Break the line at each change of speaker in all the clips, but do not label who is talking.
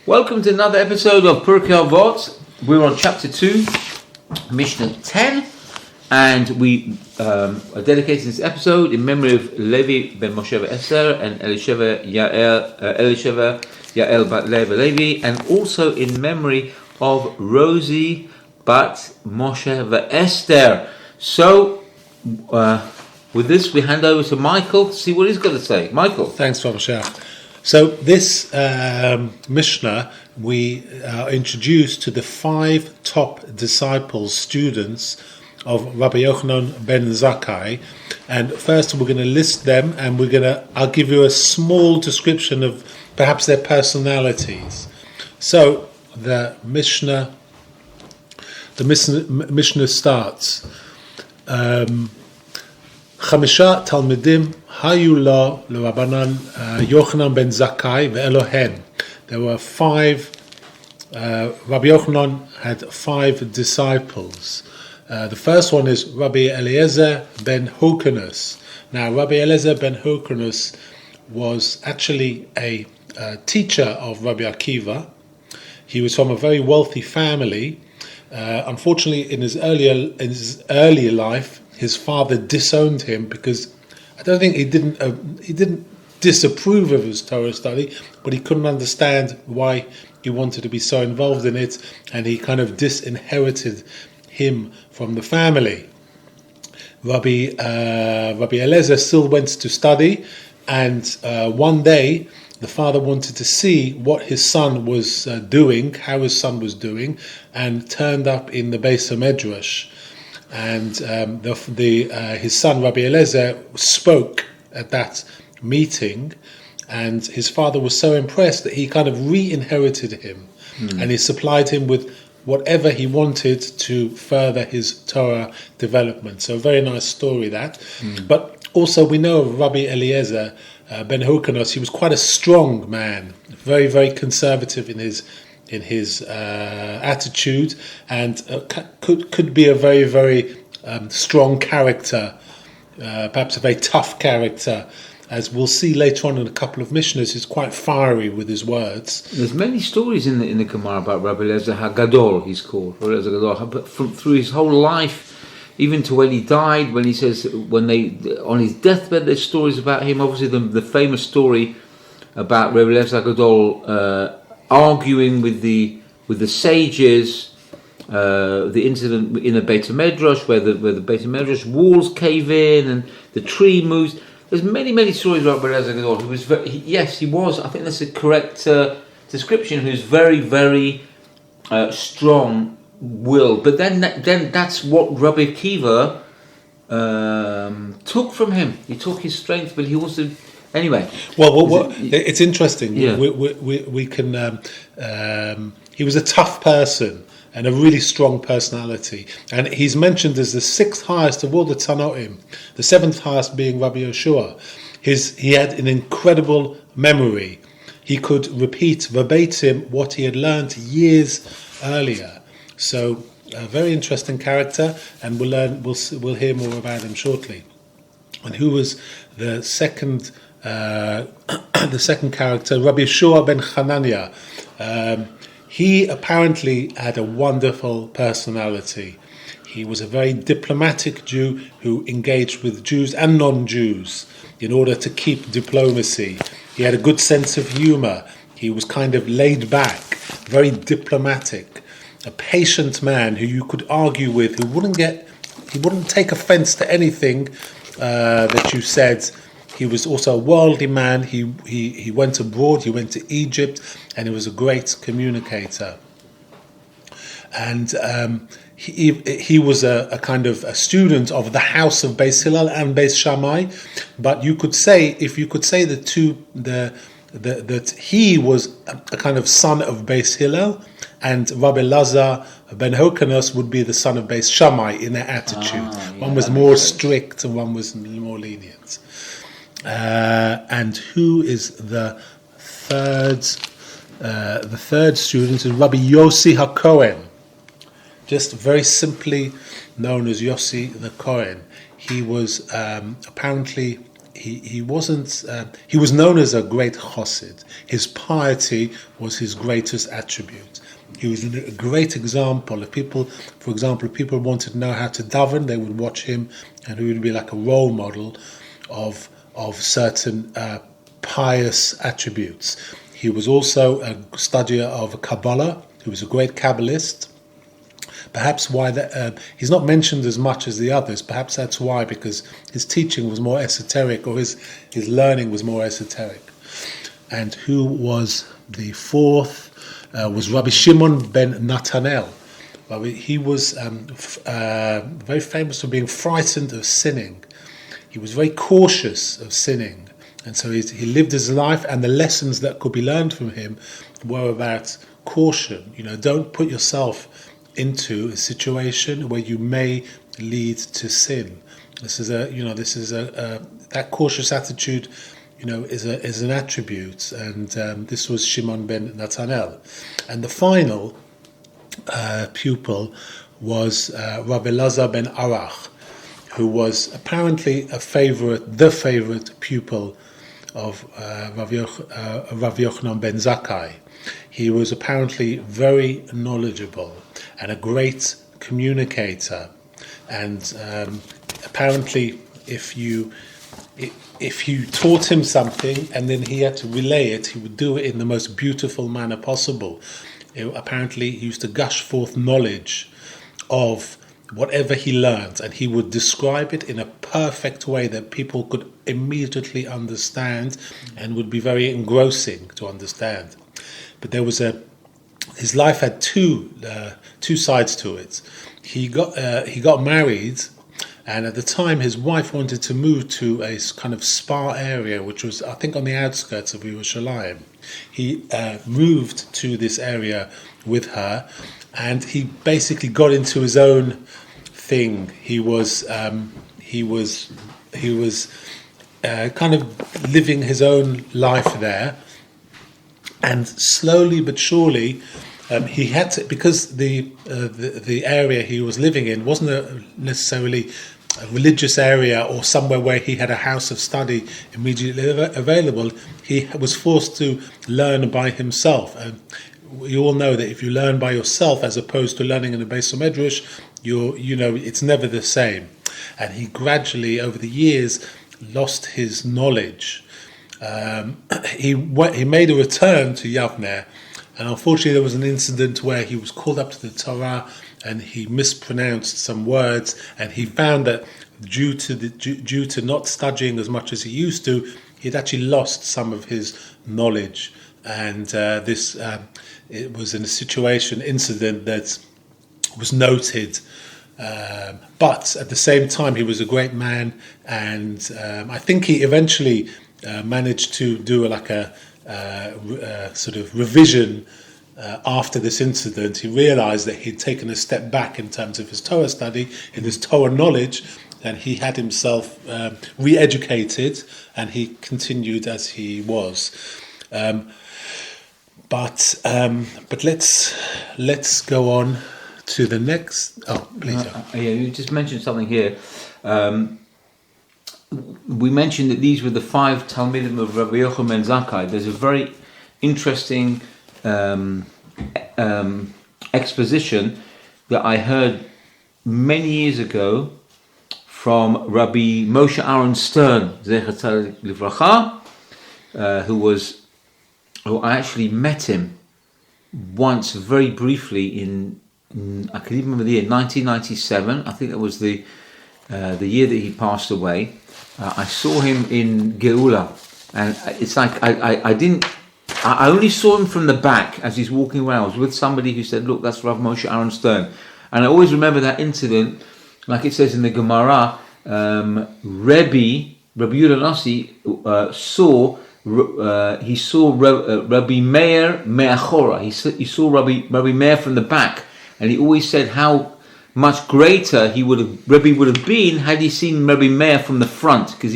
Welcome to another episode of Pirkei Avot. We're on chapter 2, Mishna 10, and we are dedicating this episode in memory of Levy ben Moshe Esther and Elisheva Yael bat Levy, and also in memory of Rosie bat Moshe Esther. So, with this, we hand over to Michael to see what he's got to say. Michael.
Thanks, Moshe. So this Mishnah, we are introduced to the 5 top disciples, students of Rabbi Yochanan ben Zakkai, and first we're going to list them, and I'll give you a small description of perhaps their personalities. So the Mishnah starts. Chamisha Talmidim Hayu lo Rabbanan Yochanan ben Zakkai ve'Elohen. There were 5. Rabbi Yochanan had 5 disciples. The first one is Rabbi Eliezer ben Hyrcanus. Now, Rabbi Eliezer ben Hyrcanus was actually a teacher of Rabbi Akiva. He was from a very wealthy family. Unfortunately, in his earlier life, his father disowned him because I don't think he didn't disapprove of his Torah study, but he couldn't understand why he wanted to be so involved in it, and he kind of disinherited him from the family. Rabbi Eliezer still went to study, and one day the father wanted to see what his son was doing, how his son was doing, and turned up in the Beis HaMedrash. And his son Rabbi Eliezer spoke at that meeting, and his father was so impressed that he kind of re-inherited him, and he supplied him with whatever he wanted to further his Torah development. So a very nice story that. But also we know of Rabbi Eliezer ben Hyrcanus. He was quite a strong man, very, very conservative in his attitude, and could be a very, very strong character, perhaps a very tough character. As we'll see later on in a couple of Mishnahs, he's quite fiery with his words.
There's many stories in the Gemara about Rabbi Eliezer HaGadol, he's called, Rabbi Eliezer HaGadol, but through his whole life, even to when he died, when he says, on his deathbed, there's stories about him. Obviously, the famous story about Rabbi Eliezer HaGadol arguing with the sages, the incident in the Beit HaMedrash where the Beit HaMedrash walls cave in and the tree moves. There's many stories about Rabbi Eliezer HaGadol, who was he was, I think that's a correct description, who's very, very strong-willed. But then that's what Rabbi Akiva took from him. He took his strength, but he also... Anyway,
it's interesting.
Yeah.
We can. He was a tough person and a really strong personality, and he's mentioned as the 6th highest of all the Tanoim, the 7th highest being Rabbi Yeshua. He had an incredible memory. He could repeat verbatim what he had learned years earlier. So, a very interesting character, and we'll hear more about him shortly. And who was the second? The second character, Rabbi Yeshua ben Hanania. He apparently had a wonderful personality. He was a very diplomatic Jew who engaged with Jews and non-Jews in order to keep diplomacy. He had a good sense of humor. He was kind of laid back, very diplomatic, a patient man who you could argue with, he wouldn't take offense to anything that you said. He was also a worldly man. He went abroad. He went to Egypt, and he was a great communicator. And he was a kind of a student of the house of Beis Hillel and Beis Shammai. But you could say, if you could say that he was a kind of son of Beis Hillel, and Rabbi Eliezer ben Hyrcanus would be the son of Beis Shammai in their attitude. One was more strict, and one was more lenient. And who is the third? The third student is Rabbi Yossi HaKohen, just very simply known as Yossi the Kohen. He was apparently he wasn't. He was known as a great chassid. His piety was his greatest attribute. He was a great example. If people, for example, if people wanted to know how to daven, they would watch him, and he would be like a role model of certain pious attributes. He was also a studier of Kabbalah. He was a great Kabbalist. Perhaps why he's not mentioned as much as the others. Perhaps that's why, because his teaching was more esoteric, or his learning was more esoteric. And who was the fourth? Was Rabbi Shimon ben Natanel. He was very famous for being frightened of sinning. He was very cautious of sinning. And so he lived his life, and the lessons that could be learned from him were about caution. Don't put yourself into a situation where you may lead to sin. That cautious attitude, is an attribute, and this was Shimon ben Natanel. And the final pupil was Rabbi Elazar ben Arach, who was apparently the favorite pupil of Rav Yochanan ben Zakkai. He was apparently very knowledgeable and a great communicator, and apparently if you taught him something and then he had to relay it, he would do it in the most beautiful manner possible. Apparently he used to gush forth knowledge of whatever he learned, and he would describe it in a perfect way that people could immediately understand and would be very engrossing to understand. But his life had two sides to it. He got married, and at the time his wife wanted to move to a kind of spa area, which was, I think, on the outskirts of Yerushalayim. He moved to this area with her, and he basically got into his own thing. He was kind of living his own life there, and slowly but surely, he had to, because the area he was living in wasn't necessarily a religious area or somewhere where he had a house of study immediately available. He was forced to learn by himself. And you all know that if you learn by yourself as opposed to learning in a Beis Medrash, it's never the same. And he gradually, over the years, lost his knowledge. He made a return to Yavneh, and unfortunately there was an incident where he was called up to the Torah and he mispronounced some words, and he found that due to not studying as much as he used to, he'd actually lost some of his knowledge. And it was in a incident that was noted. But at the same time, he was a great man, and I think he eventually managed to do a sort of revision after this incident. He realized that he'd taken a step back in terms of his Torah study, in his Torah knowledge, and he had himself re-educated, and he continued as he was. But let's go on to the next. Oh, please.
You just mentioned something here. We mentioned that these were the 5 Talmidim of Rabbi Yochanan ben Zakkai. There's a very interesting exposition that I heard many years ago from Rabbi Moshe Aaron Stern, Zecher Tzadik Livracha, who I actually met him once very briefly in I can even remember the year 1997. I think that was the year that he passed away. I saw him in Geula, and it's like I only saw him from the back as he's walking around. I was with somebody who said, "Look, that's Rav Moshe Aaron Stern," and I always remember that incident, like it says in the Gemara. Rabbi Yehuda Nasi saw Rabbi Meir me'achora. He saw Rabbi Meir from the back, and he always said how much greater Rabbi would have been had he seen Rabbi Meir from the front, because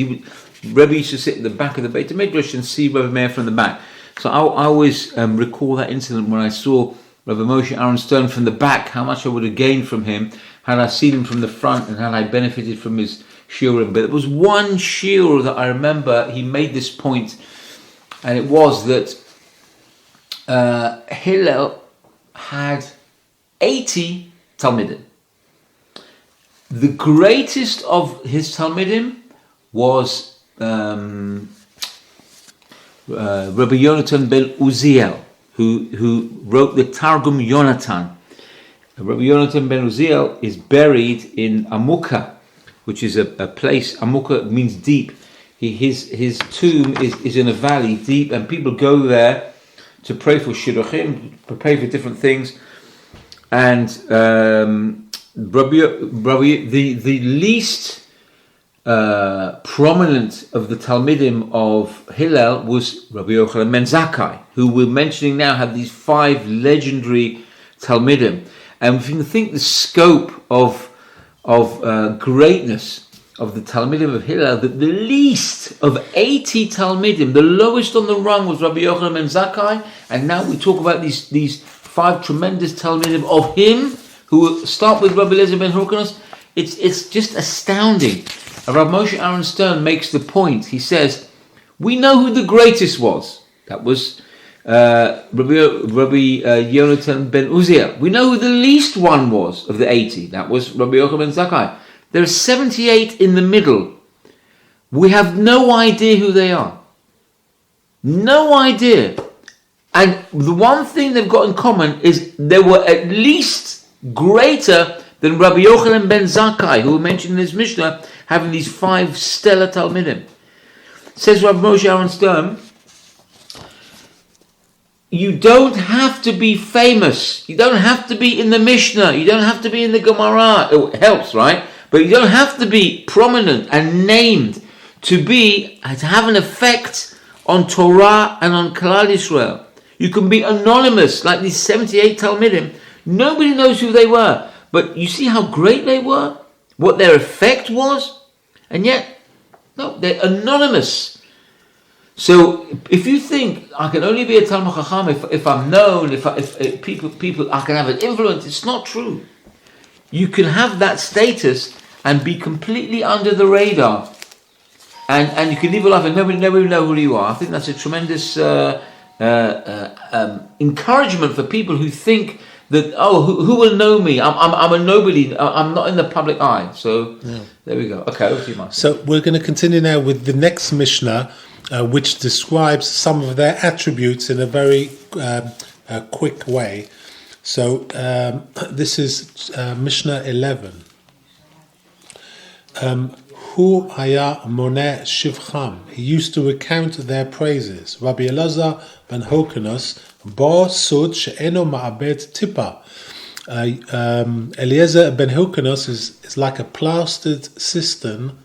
Rabbi used to sit at the back of the Beit Midrash and see Rabbi Meir from the back. So I always recall that incident when I saw Rabbi Moshe Aaron Stern from the back, how much I would have gained from him had I seen him from the front, and had I benefited from his shiurim, but there was one shiur that I remember he made this point, and it was that Hillel had 80 Talmidim. The greatest of his Talmidim was Rabbi Yonatan ben Uziel, who wrote the Targum Yonatan. Rabbi Yonatan ben Uziel is buried in Amukah, which is a place. Amukah means deep. His tomb is in a valley deep, and people go there to pray for shidduchim, to pray for different things. And the least prominent of the Talmidim of Hillel was Rabbi Yochanan ben Zakkai, who we're mentioning now had these 5 legendary Talmidim. And if you can think the scope of greatness of the Talmidim of Hillel, that the least of 80 Talmidim, the lowest on the rung was Rabbi Yochanan ben Zakkai, and now we talk about these 5 tremendous Talmidim of him, who start with Rabbi Eliezer ben Hyrcanus. It's just astounding. Rav Moshe Aaron Stern makes the point. He says, we know who the greatest was. That was Rabbi Yonatan ben Uziel. We know who the least one was of the 80. That was Rabbi Yochanan ben Zakkai. There are 78 in the middle. We have no idea who they are. No idea. And the one thing they've got in common is they were at least greater than Rabbi Yochanan ben Zakkai, who we mentioned in his Mishna, having these 5 stellar Talmidim. Says Rav Moshe Aaron Stern, you don't have to be famous. You don't have to be in the Mishnah. You don't have to be in the Gemara. It helps, right? But you don't have to be prominent and named to have an effect on Torah and on Klal Yisrael. You can be anonymous, like these 78 Talmidim. Nobody knows who they were. But you see how great they were? What their effect was? And yet, no, they're anonymous. So if you think I can only be a Talmid Chacham if I'm known, if people I can have an influence, it's not true. You can have that status and be completely under the radar, and you can live a life and nobody know who you are. I think that's a tremendous encouragement for people who think that who will know me? I'm a nobody. I'm not in the public eye. So There we go. Okay, over to you, Martin.
So we're going to continue now with the next Mishnah, which describes some of their attributes in a very quick way. So this is Mishnah 11. Hu haya moneh shivcham. He used to recount their praises. Rabbi Elazar ben Hyrcanus bo sud she'eno ma'abed tipa. Eliezer ben Hyrcanus is like a plastered cistern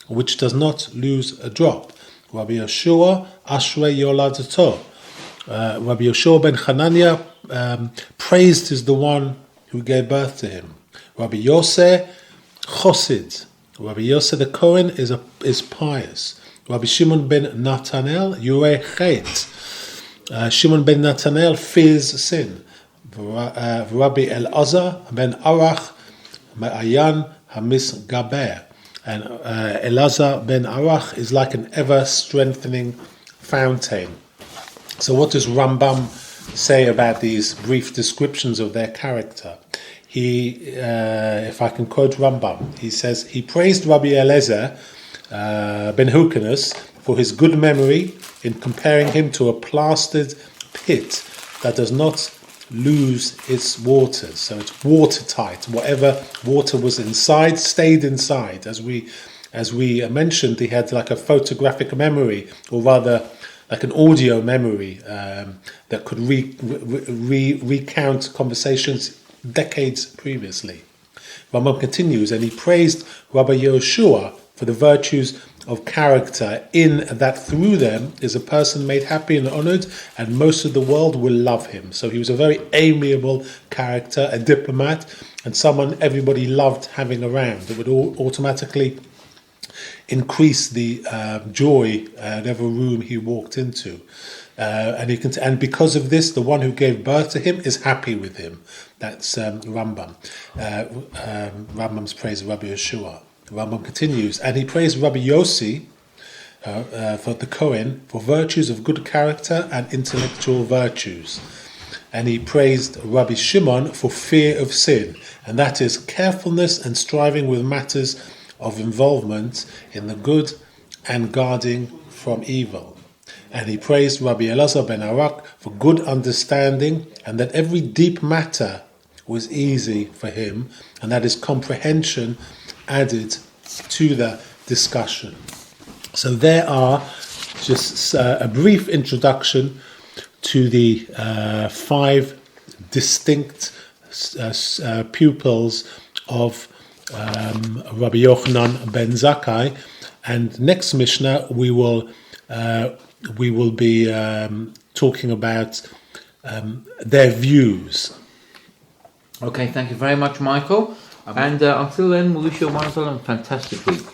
which does not lose a drop. Rabbi Yeshua ashrei yoladato. Rabbi Yeshua ben Hanania praised is the one who gave birth to him. Rabbi Yosef chosid. Rabbi Yosef the Kohen is pious. Rabbi Shimon ben Nathanael yurei chet. Shimon ben Nathanael fears sin. Rabbi Elazar ben Arach ma'ayan hamisgaber. And Elazar ben Arach is like an ever-strengthening fountain. So what does Rambam say about these brief descriptions of their character? He, if I can quote Rambam, he says, he praised Rabbi Eliezer ben Hyrcanus for his good memory in comparing him to a plastered pit that does not lose its waters. So it's watertight. Whatever water was inside stayed inside. As we mentioned, he had like a photographic memory, or rather like an audio memory that could recount conversations decades previously. Rambam continues, and he praised Rabbi Yeshua for the virtues of character, in that through them is a person made happy and honored, and most of the world will love him. So he was a very amiable character, a diplomat, and someone everybody loved having around. It would automatically increase the joy at every room he walked into. And because of this, the one who gave birth to him is happy with him. That's Rambam. Rambam's praise of Rabbi Yeshua. Rambam continues, and he praised Rabbi Yossi, for the Kohen, for virtues of good character and intellectual virtues. And he praised Rabbi Shimon for fear of sin, and that is carefulness and striving with matters of involvement in the good and guarding from evil. And he praised Rabbi Elazar ben Arak for good understanding, and that every deep matter was easy for him, and that his comprehension added to the discussion. So there are just a brief introduction to the 5 distinct pupils of Rabbi Yochanan ben Zakkai, and next Mishnah we will be talking about their views.
Okay, thank you very much, Michael. And until then, we wish you a wonderful and fantastic week.